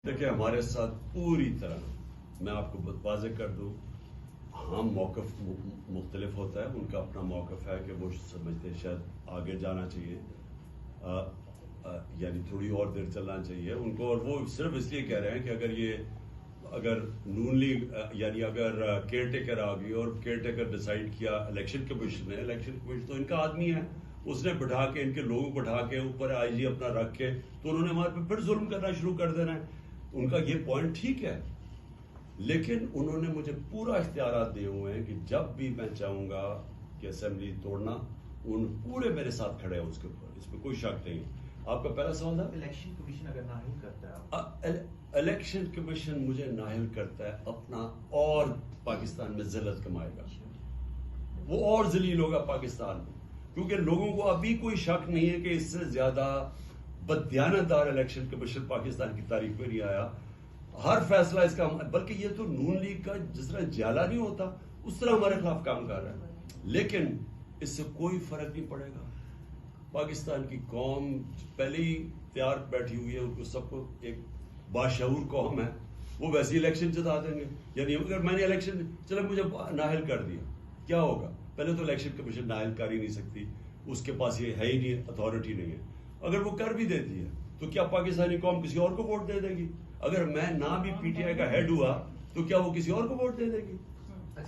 دیکھیں ہمارے ساتھ پوری طرح میں آپ کو واضح کر دوں، ہم موقف مختلف ہوتا ہے، ان کا اپنا موقف ہے کہ وہ سمجھتے شاید آگے جانا چاہیے، یعنی تھوڑی اور دیر چلنا چاہیے ان کو، اور وہ صرف اس لیے کہہ رہے ہیں کہ اگر نون لیگ یعنی اگر کیئر ٹیکر آ گئی اور کیئر ٹیکر ڈیسائیڈ کیا، الیکشن کمیشن نے، الیکشن کمیشن تو ان کا آدمی ہے، اس نے بٹھا کے ان کے لوگوں بٹھا کے اوپر آئی جی اپنا رکھ کے تو انہوں نے ہمارے پہ پھر ظلم کرنا شروع کر دینا ہے. ان کا یہ پوائنٹ ٹھیک ہے، لیکن انہوں نے مجھے پورا اختیارات دیے ہوئے ہیں کہ جب بھی میں چاہوں گا کہ اسمبلی توڑنا، ان پورے میرے ساتھ کھڑے ہیں اس کے اوپر، اس میں کوئی شک نہیں. آپ کا پہلا سوال تھا الیکشن کمیشن اگر نااہل کرتا ہے، الیکشن کمیشن مجھے نااہل کرتا ہے اپنا اور پاکستان میں ذلت کمائے گا، وہ اور ذلیل ہوگا پاکستان میں، کیونکہ لوگوں کو ابھی کوئی شک نہیں ہے کہ اس سے زیادہ بددیانت دار الیکشن کمیشن پاکستان کی تاریخ میں نہیں آیا. ہر فیصلہ اس کا، بلکہ یہ تو نون لیگ کا جس طرح جالا نہیں ہوتا اس طرح ہمارے خلاف کام کر رہا ہے، لیکن اس سے کوئی فرق نہیں پڑے گا. پاکستان کی قوم پہلے ہی تیار بیٹھی ہوئی ہے، ان کو سب کو ایک باشعور قوم ہے، وہ ویسے الیکشن جتا دیں گے. یعنی اگر میں نے الیکشن چلے مجھے نااہل کر دیا، کیا ہوگا؟ پہلے تو الیکشن کمیشن نااہل کر ہی نہیں سکتی، اس کے پاس یہ ہے ہی نہیں، اتھارٹی نہیں ہے. اگر وہ کر بھی دیتی ہے تو کیا پاکستانی قوم کسی اور کو ووٹ دے دے گی؟ اگر میں نہ بھی پی ٹی آئی کا ہیڈ ہوا تو کیا وہ کسی اور کو ووٹ دے دے گی؟